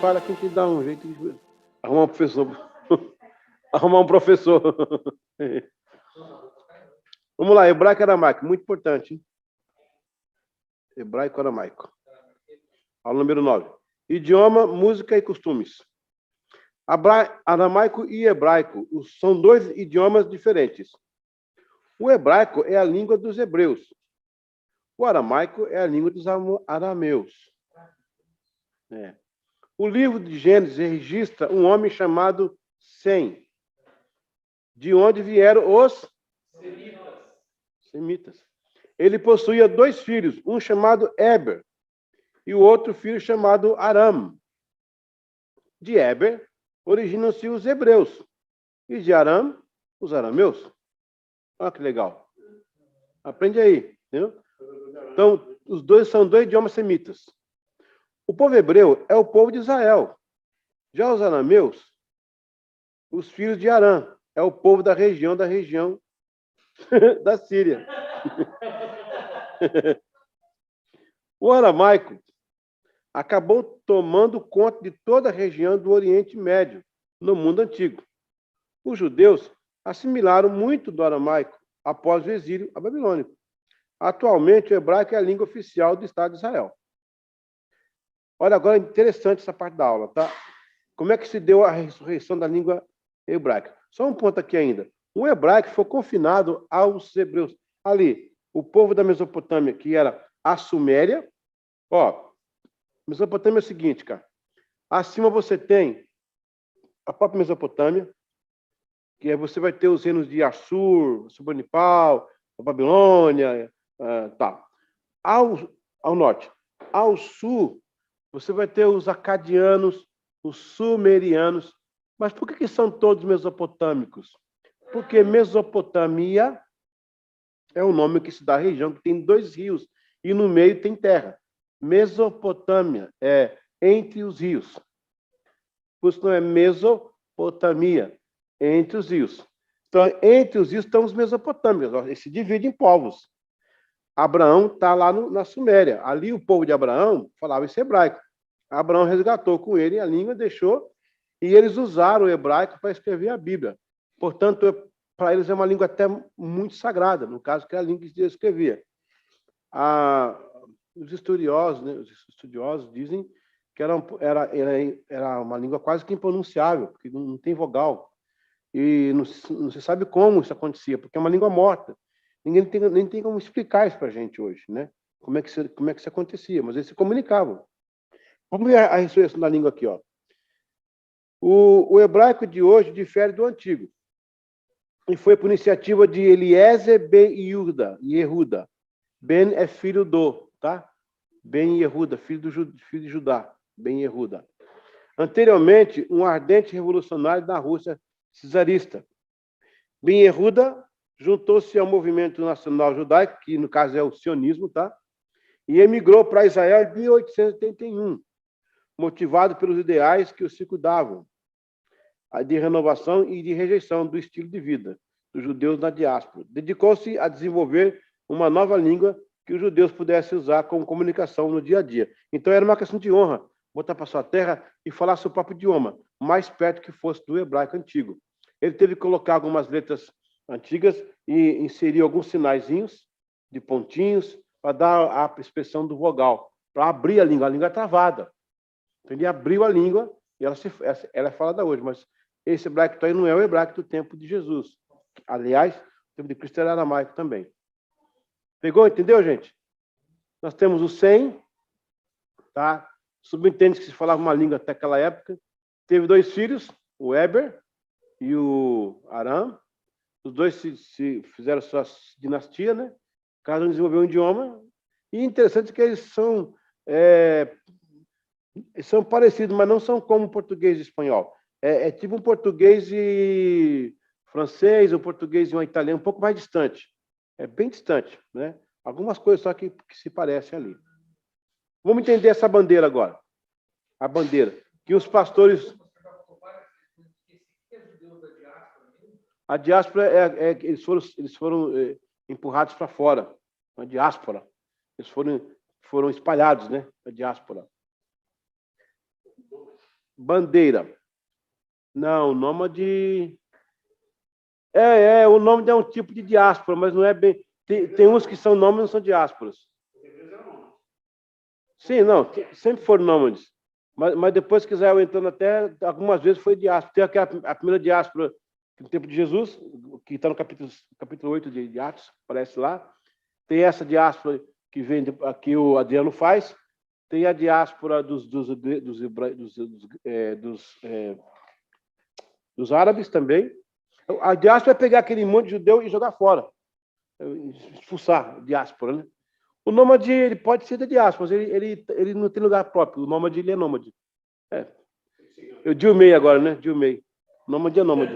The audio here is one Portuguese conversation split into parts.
falha que a gente dá um jeito de arrumar um professor. Arrumar um professor. Vamos lá, hebraico e aramaico, muito importante. Hein? Hebraico e aramaico. Aula número 9. Idioma, música e costumes. Aramaico e hebraico são dois idiomas diferentes. O hebraico é a língua dos hebreus. O aramaico é a língua dos arameus. O livro de Gênesis registra um homem chamado Sem, de onde vieram os semitas. Ele possuía 2 filhos, um chamado Eber e o outro filho chamado Aram. De Eber originam-se os hebreus e de Aram, os arameus. Olha que legal. Aprende aí. Entendeu? Então, os dois são 2 idiomas semitas. O povo hebreu é o povo de Israel. Já os arameus, os filhos de Aram, é o povo da região da Síria. O aramaico acabou tomando conta de toda a região do Oriente Médio, no mundo antigo. Os judeus assimilaram muito do aramaico após o exílio babilônico. Atualmente, o hebraico é a língua oficial do Estado de Israel. Olha, agora é interessante essa parte da aula, tá? Como é que se deu a ressurreição da língua hebraica? Só um ponto aqui ainda. O hebraico foi confinado aos hebreus. Ali, o povo da Mesopotâmia, que era a Suméria. Ó, Mesopotâmia é o seguinte, cara. Acima você tem a própria Mesopotâmia, que aí você vai ter os reinos de Assur, Surbanipal, a Babilônia, tá. Ao norte. Ao sul, você vai ter os acadianos, os sumerianos. Mas por que são todos mesopotâmicos? Porque Mesopotâmia é o nome que se dá à região que tem 2 rios e no meio tem terra. Mesopotâmia é entre os rios. Por isso não é Mesopotamia, é entre os rios. Então, entre os rios estão os mesopotâmicos. Eles se dividem em povos. Abraão está lá na Suméria. Ali o povo de Abraão falava esse hebraico. Abraão resgatou com ele a língua, deixou, e eles usaram o hebraico para escrever a Bíblia. Portanto, para eles é uma língua até muito sagrada, no caso, que é a língua que Deus escrevia. Os estudiosos dizem que era uma língua quase que impronunciável, porque não tem vogal. E não se sabe como isso acontecia, porque é uma língua morta. Ninguém nem tem como explicar isso para a gente hoje, né? Como é que isso acontecia, mas eles se comunicavam. Vamos ver a ressurreição da língua aqui, ó. O hebraico de hoje difere do antigo. E foi por iniciativa de Eliezer ben Yehuda. Ben é filho do, tá? Ben Yehuda, filho de Judá. Ben Yehuda. Anteriormente, um ardente revolucionário da Rússia czarista. Ben Yehuda juntou-se ao movimento nacional judaico, que no caso é o sionismo, tá? E emigrou para Israel em 1881, motivado pelos ideais que o circundavam, de renovação e de rejeição do estilo de vida dos judeus na diáspora. Dedicou-se a desenvolver uma nova língua que os judeus pudessem usar como comunicação no dia a dia. Então era uma questão de honra, botar para sua terra e falar seu próprio idioma, mais perto que fosse do hebraico antigo. Ele teve que colocar algumas letras antigas e inserir alguns sinaizinhos de pontinhos para dar a expressão do vogal, para abrir a língua é travada. Então, ele abriu a língua e ela é falada hoje, mas esse hebraico aí não é o hebraico do tempo de Jesus. Aliás, o tempo de Cristo era aramaico também. Pegou? Entendeu, gente? Nós temos o Sem, tá? Subentende que se falava uma língua até aquela época. Teve 2 filhos, o Eber e o Aram. Os dois se fizeram sua dinastia, né? Cada um desenvolveu um idioma. E interessante que eles são parecidos, mas não são como o português e espanhol. É tipo um português e francês, um português e um italiano, um pouco mais distante. É bem distante, né? Algumas coisas só que se parecem ali. Vamos entender essa bandeira agora. A bandeira. Que os pastores... A diáspora eles foram empurrados para fora. A diáspora. Eles foram espalhados, né? A diáspora. Bandeira. Não, nômade... o nômade é um tipo de diáspora, mas não é bem... Tem uns que são nômades e não são diásporas. Sim, não, sempre foram nômades. Mas depois que Israel entrou na terra, algumas vezes foi diáspora. Tem a primeira diáspora no tempo de Jesus, que está no capítulo 8 de Atos, aparece lá. Tem essa diáspora que vem aqui o Adriano faz. Tem a diáspora dos árabes também. A diáspora é pegar aquele monte de judeu e jogar fora. Expulsar a diáspora, né? O nômade ele pode ser da diáspora, mas ele não tem lugar próprio. O nômade ele é nômade. Eu Dilmei agora, né? Dilmei. Nômade é nômade.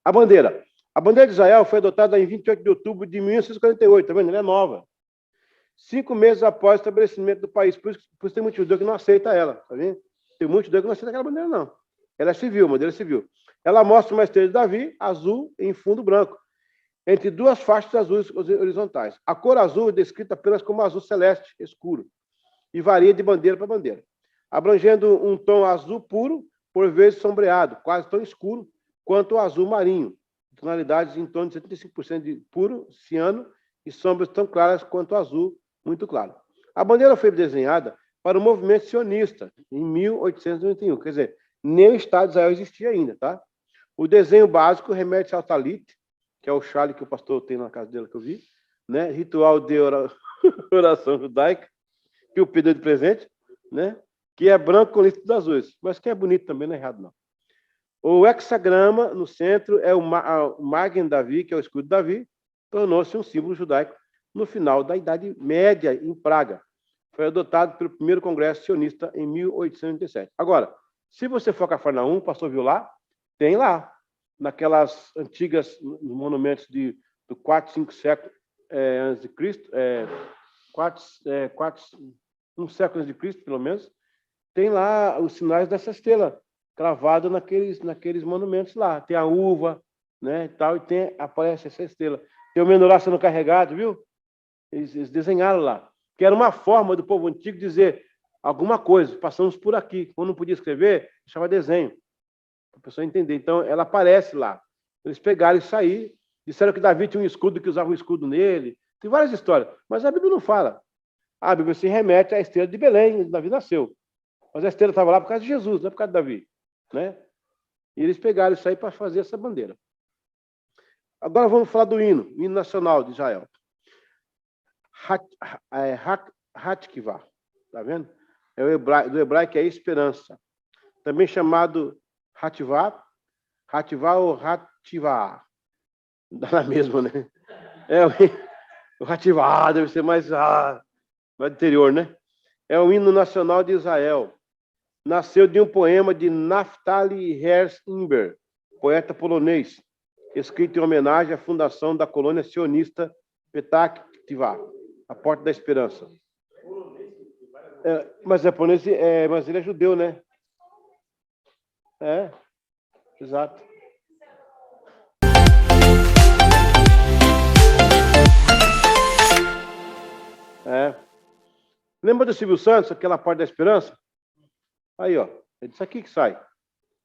A bandeira. A bandeira de Israel foi adotada em 28 de outubro de 1948, tá vendo? Ela é nova. 5 meses após o estabelecimento do país. Por isso tem muito judeu que não aceita ela, tá vendo? Tem muito judeu que não aceita aquela bandeira, não. Ela é civil, bandeira civil. Ela mostra uma estrela de Davi, azul, em fundo branco, entre duas faixas azuis horizontais. A cor azul é descrita apenas como azul celeste escuro e varia de bandeira para bandeira, abrangendo um tom azul puro, por vezes sombreado, quase tão escuro quanto o azul marinho, tonalidades em torno de 75% de puro ciano e sombras tão claras quanto o azul muito claro. A bandeira foi desenhada para o movimento sionista em 1891, quer dizer, nem o Estado de Israel existia ainda, tá? O desenho básico remete ao talit, que é o chale que o pastor tem na casa dele que eu vi, né? Ritual de oração judaica, que o pedido de presente, né? Que é branco com listras azuis, mas que é bonito também, não é errado, não. O hexagrama no centro é o Magen Davi, que é o escudo de Davi, tornou-se um símbolo judaico no final da Idade Média, em Praga. Foi adotado pelo primeiro congresso sionista em 1887. Agora, se você for a Cafarnaum, o pastor viu lá, tem lá, naquelas antigas monumentos do 4, 5 séculos antes de Cristo, um século antes de Cristo, pelo menos, tem lá os sinais dessa estrela cravada naqueles monumentos lá. Tem a uva, né, e tal, e aparece essa estrela. Tem o menorá sendo carregado, viu? Eles desenharam lá. Que era uma forma do povo antigo dizer alguma coisa. Passamos por aqui. Quando não podia escrever, deixava desenho. Para a pessoa entender. Então, ela aparece lá. Eles pegaram isso aí, disseram que Davi tinha um escudo, que usava um escudo nele. Tem várias histórias. Mas a Bíblia não fala. A Bíblia se remete à estrela de Belém, onde Davi nasceu. Mas a estrela estava lá por causa de Jesus, não é por causa de Davi. Né? E eles pegaram isso aí para fazer essa bandeira. Agora vamos falar do hino nacional de Israel. Hatkivá, tá vendo? Do hebraico é esperança. Também chamado Hativá ou Hativá. Dá na mesma, né? O Hativá deve ser mais interior, né? É o hino nacional de Israel. Nasceu de um poema de Naftali Herz Imber, poeta polonês, escrito em homenagem à fundação da colônia sionista Petah Tikvah, a Porta da Esperança. Mas japonês, mas ele é judeu, né? Exato. Lembra do Silvio Santos, aquela Porta da Esperança? Aí, ó, é disso aqui que sai,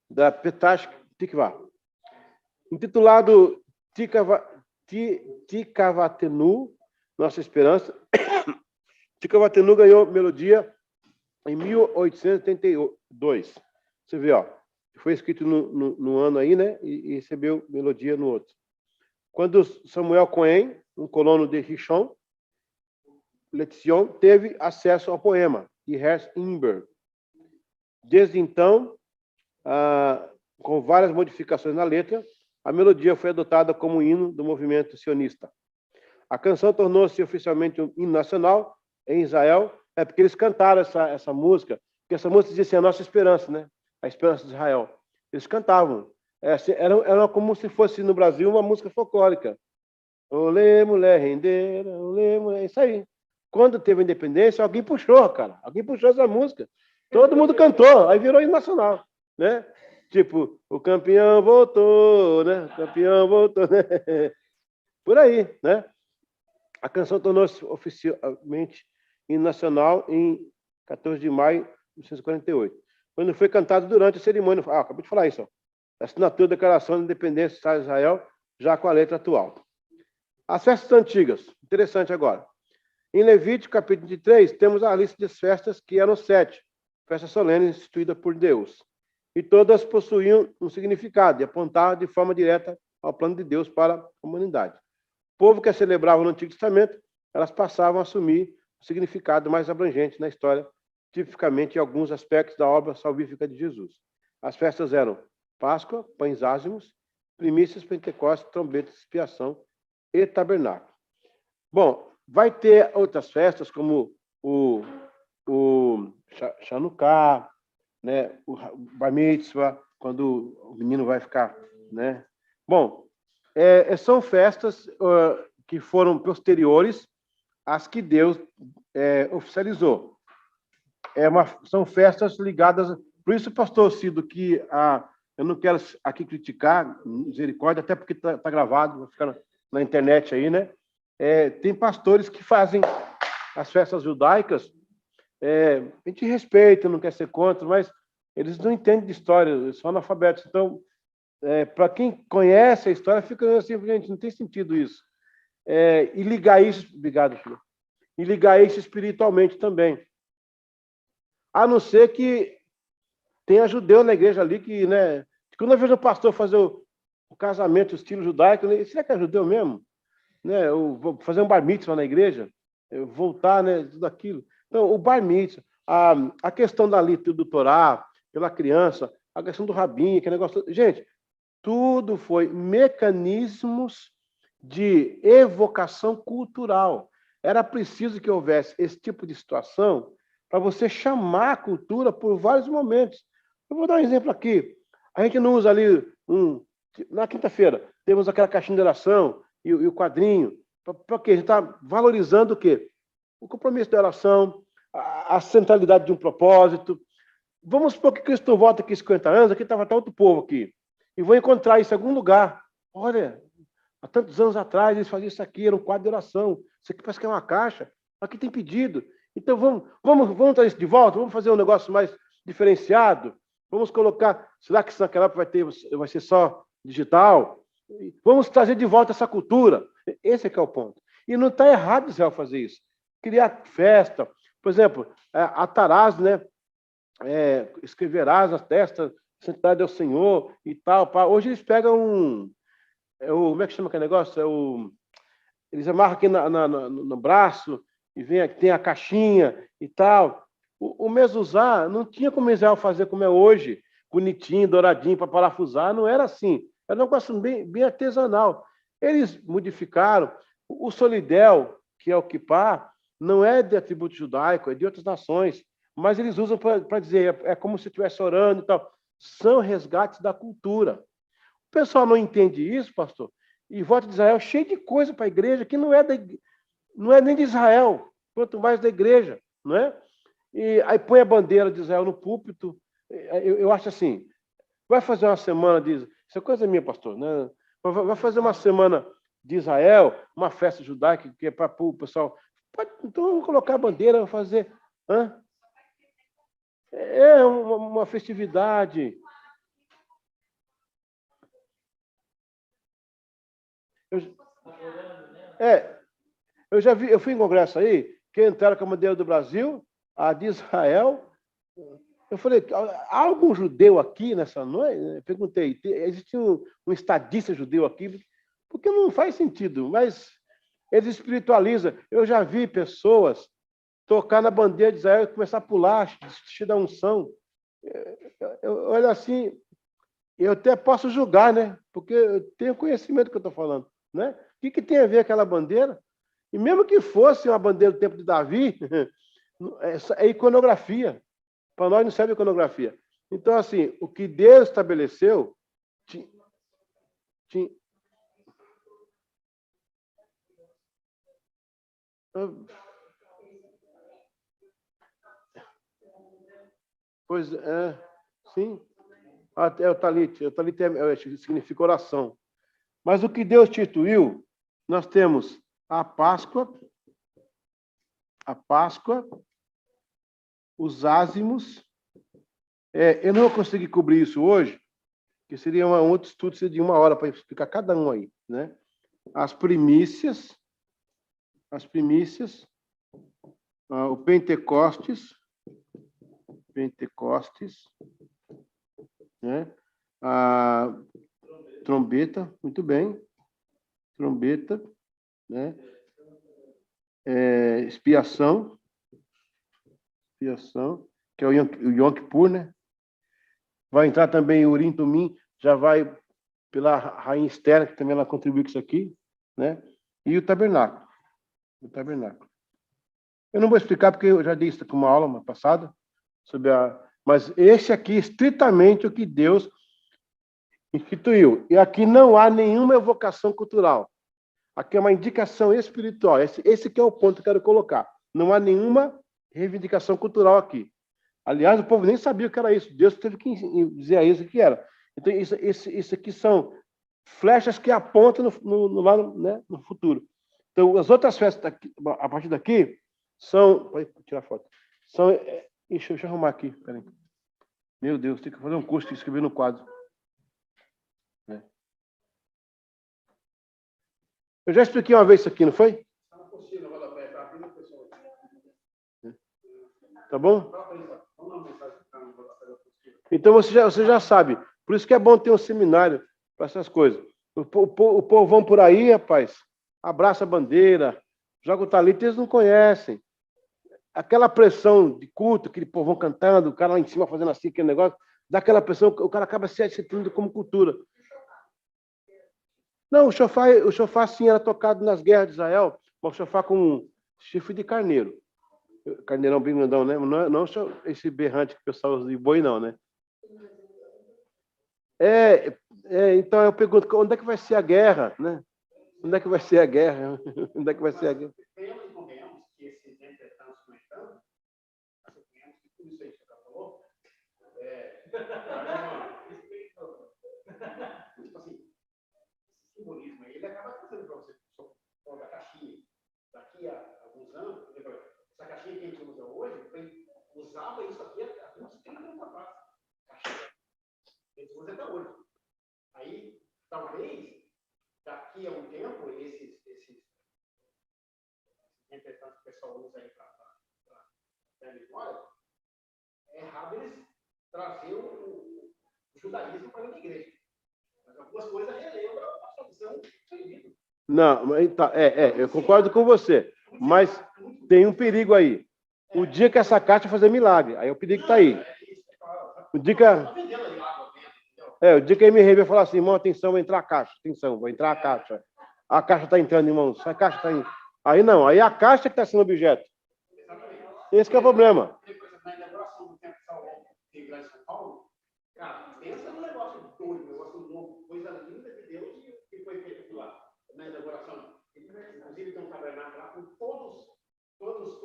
da Petah Tikvah. Intitulado Tikvatenu, Nossa Esperança, Tikvatenu ganhou melodia em 1882. Você vê, ó, foi escrito no ano aí, né? E recebeu melodia no outro. Quando Samuel Cohen, um colono de Rishon LeZion, teve acesso ao poema de Herz Imber. Desde então, com várias modificações na letra, a melodia foi adotada como hino do movimento sionista. A canção tornou-se oficialmente um hino nacional em Israel, porque eles cantaram essa música, porque essa música dizia assim, a nossa esperança, né? A esperança de Israel. Eles cantavam. Era como se fosse no Brasil uma música folclórica. Olê, mulher rendeira, olê, mulher... Isso aí. Quando teve a independência, alguém puxou, cara. Alguém puxou essa música. Todo mundo cantou, aí virou hino nacional, né? Tipo, o campeão voltou, né? O campeão voltou, né? Por aí, né? A canção tornou-se oficialmente hino nacional em 14 de maio de 1948. quando foi cantado durante a cerimônia. Acabei de falar isso. Ó. Assinatura da Declaração de Independência do Estado de Israel, já com a letra atual. As festas antigas. Interessante agora. Em Levítico, capítulo 23, temos a lista de festas, que eram 7. Festas solenes instituídas por Deus. E todas possuíam um significado e apontavam de forma direta ao plano de Deus para a humanidade. O povo que celebrava no Antigo Testamento, elas passavam a assumir o significado mais abrangente na história, tipicamente em alguns aspectos da obra salvífica de Jesus. As festas eram Páscoa, pães ázimos, primícias, Pentecostes, trombetas, expiação e tabernáculo. Bom, vai ter outras festas, como o Chanukah, né, o Bar Mitzvah, quando o menino vai ficar, né? Bom, são festas que foram posteriores às que Deus oficializou. São festas ligadas... Por isso, pastor Cido, que eu não quero aqui criticar, misericórdia, até porque está gravado, vai ficar na internet aí, né? Tem pastores que fazem as festas judaicas, a gente respeita, não quer ser contra, mas eles não entendem de história, eles são analfabetos. Então, para quem conhece a história, fica assim, gente, não tem sentido isso. E ligar isso... Obrigado, filho. E ligar isso espiritualmente também. A não ser que tenha judeu na igreja ali que, né? Quando eu vejo o pastor fazer o casamento, o estilo judaico, será que é judeu mesmo? Né? Eu vou fazer um bar mitzvah na igreja, voltar, né? Tudo aquilo. Então, o bar mitzvah, a questão da leitura do Torá, pela criança, a questão do rabinho, que negócio... Gente, tudo foi mecanismos de evocação cultural. Era preciso que houvesse esse tipo de situação para você chamar a cultura por vários momentos. Eu vou dar um exemplo aqui. A gente não usa ali na quinta-feira, temos aquela caixinha de oração e o quadrinho. Para quê? A gente está valorizando o quê? O compromisso da oração, a centralidade de um propósito. Vamos supor que Cristo volta aqui 50 anos, aqui estava outro povo aqui. E vou encontrar isso em algum lugar. Olha, há tantos anos atrás eles faziam isso aqui, era um quadro de oração. Isso aqui parece que é uma caixa. Aqui tem pedido. Então vamos trazer isso de volta? Vamos fazer um negócio mais diferenciado? Vamos colocar... Será que naquela época vai ser só digital? Vamos trazer de volta essa cultura. Esse é que é o ponto. E não está errado Israel fazer isso. Criar festa. Por exemplo, a Taraz, né? Escreverás na testa, santidade ao Senhor e tal. Hoje eles pegam como é que chama aquele negócio? Eles amarram aqui no braço e tem a caixinha e tal. O mezuzá não tinha como Israel fazer como é hoje, bonitinho, douradinho, para parafusar. Não era assim. Era um negócio bem, bem artesanal. Eles modificaram. O solidel, que é o kippá, não é de atributo judaico, é de outras nações. Mas eles usam para dizer, como se estivesse orando e tal. São resgates da cultura. O pessoal não entende isso, pastor, e volta de Israel cheio de coisa para a igreja que não é nem de Israel, quanto mais da igreja, não é? E aí põe a bandeira de Israel no púlpito. Eu acho assim, vai fazer uma semana de... Isso é coisa minha, pastor, né? Vai fazer uma semana de Israel, uma festa judaica, que é para o pessoal... Então vamos colocar a bandeira, vamos fazer... uma festividade. Eu já vi, eu fui em congresso aí, que entraram com a bandeira do Brasil, a de Israel. Eu falei, há algum judeu aqui nessa noite? Eu perguntei, existe um estadista judeu aqui? Porque não faz sentido, mas eles espiritualizam. Eu já vi pessoas tocar na bandeira de Israel e começar a pular, te dar unção. Olha assim, eu até posso julgar, né? Porque eu tenho conhecimento do que eu estou falando, né? O que tem a ver aquela bandeira? E mesmo que fosse uma bandeira do tempo de Davi, é iconografia. Para nós não serve iconografia. Então, assim, o que Deus estabeleceu... Pois é, sim. Até o talit significa oração. Mas o que Deus instituiu, nós temos a Páscoa, os ázimos Eu não vou conseguir cobrir isso hoje, que seria um outro estudo, seria de 1 hora para explicar cada um aí, né? As primícias, o Pentecostes, né? A trombeta, muito bem, trombeta, né? Expiação, que é o Yom Kippur, né? Vai entrar também o Urim Tumim, já vai pela rainha Esther, que também ela contribuiu com isso aqui, né? E o tabernáculo. Eu não vou explicar porque eu já dei isso com uma aula passada sobre mas esse aqui estritamente o que Deus instituiu. E aqui não há nenhuma evocação cultural. Aqui é uma indicação espiritual. Esse que é o ponto que eu quero colocar. Não há nenhuma reivindicação cultural aqui. Aliás, o povo nem sabia o que era isso. Deus teve que dizer a eles o que era. Então, isso aqui são flechas que apontam no futuro. Então, as outras festas, a partir daqui, são... Pode tirar foto. Deixa eu arrumar aqui. Peraí. Meu Deus, tem que fazer um curso de escrever no quadro. Eu já expliquei uma vez isso aqui, não foi? Tá bom? Então você já sabe. Por isso que é bom ter um seminário para essas coisas. O povão por aí, rapaz, abraça a bandeira, joga o talito, eles não conhecem. Aquela pressão de culto, aquele povão cantando, o cara lá em cima fazendo assim, aquele negócio, dá aquela pressão, o cara acaba se aceitando como cultura. Não, o chofar sim era tocado nas guerras de Israel, mas o chofar com chifre de carneiro. Carneirão bem grandão, né? Não esse berrante que o pessoal usa de boi, não, né? Então eu pergunto, onde é que vai ser a guerra, né? Onde é que vai ser a guerra? Onde é que vai ser a guerra? Simbolismo aí, ele acaba trazendo para você da caixinha. Daqui a alguns anos, essa caixinha que a gente usa hoje, usava isso aqui há uns 30 anos atrás. Caixinha. A gente usa até hoje. Aí, talvez, daqui a um tempo, esses representantes que o pessoal usa aí para a memória, é errado eles trazer o judaísmo para a igreja. Mas algumas coisas relembram a tradição proibida. Não, eu concordo com você, mas tem um perigo aí. O dia que essa caixa fazer milagre, aí o perigo está aí. O dia que o dia que a MRV vai falar assim, irmão, atenção, vai entrar a caixa, atenção, vai entrar a caixa. A caixa está entrando, irmãos, a caixa está indo. Aí não, aí a caixa que está sendo objeto. Esse que é o problema. Na inauguração do Templo de Salomão, em Grande São Paulo, cara, pensa num negócio doido, um negócio novo, coisa linda de Deus que foi feito lá, na inauguração. Inclusive tem um tabernáculo lá com todos os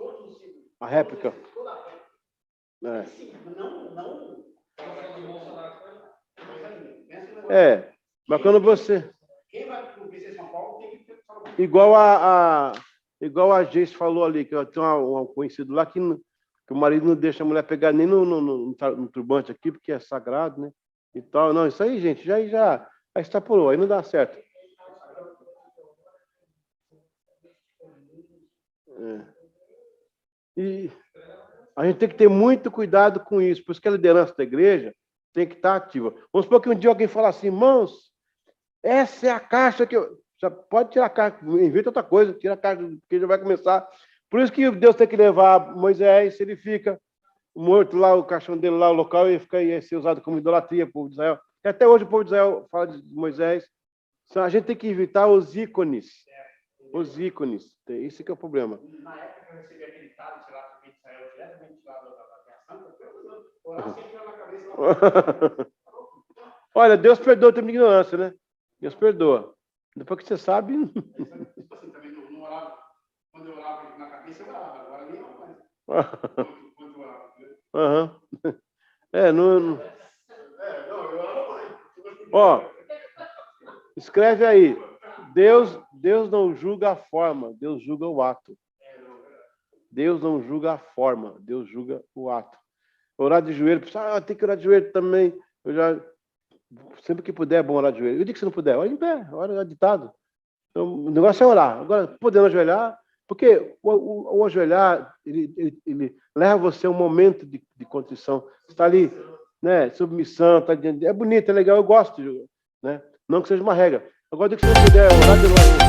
a réplica. Toda a réplica. Sim, não. Mas quando você... Quem vai conhecer São Paulo tem que ter... Igual a Geice falou ali, que eu tenho um conhecido lá que o marido não deixa a mulher pegar nem no turbante aqui, porque é sagrado, né? E tal. Não, isso aí, gente, já extrapolou, aí não dá certo. E a gente tem que ter muito cuidado com isso, por isso que a liderança da igreja tem que estar ativa. Vamos supor que um dia alguém fala assim, irmãos, essa é a caixa que eu... Já pode tirar a caixa, inventa outra coisa, tira a caixa, porque já vai começar. Por isso que Deus tem que levar Moisés, se ele fica morto lá, o caixão dele lá, o local, ia ser usado como idolatria, o povo de Israel. E até hoje o povo de Israel fala de Moisés. A gente tem que evitar os ícones. Os ícones. Esse que é o problema. Na época que eu recebi aquele cálice lá que Israel diretamente lá da Terra Santa, orar sempre na cabeça. Olha, Deus perdoa o tempo de ignorância, né? Deus perdoa. Depois que você sabe... Tipo assim, também não orava. Quando eu orava na cabeça, eu orava. Agora nem eu mais. Quando eu orava. Não, eu orava mais. Ó, escreve aí. Deus não julga a forma, Deus julga o ato. Deus não julga a forma, Deus julga o ato. Orar de joelho, tem que orar de joelho também. Eu já, sempre que puder, é bom orar de joelho. Eu digo que se não puder, ora em pé, ora ditado. Então, o negócio é orar. Agora, podendo ajoelhar, porque o ajoelhar, ele leva você a um momento de contrição. Você está ali, né, submissão, tá diante, é bonito, é legal, eu gosto, né? Não que seja uma regra. Agora, se você puder orar de joelho,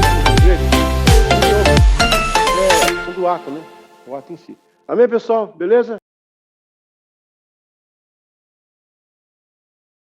do ato, né? O ato em si. Amém, pessoal? Beleza?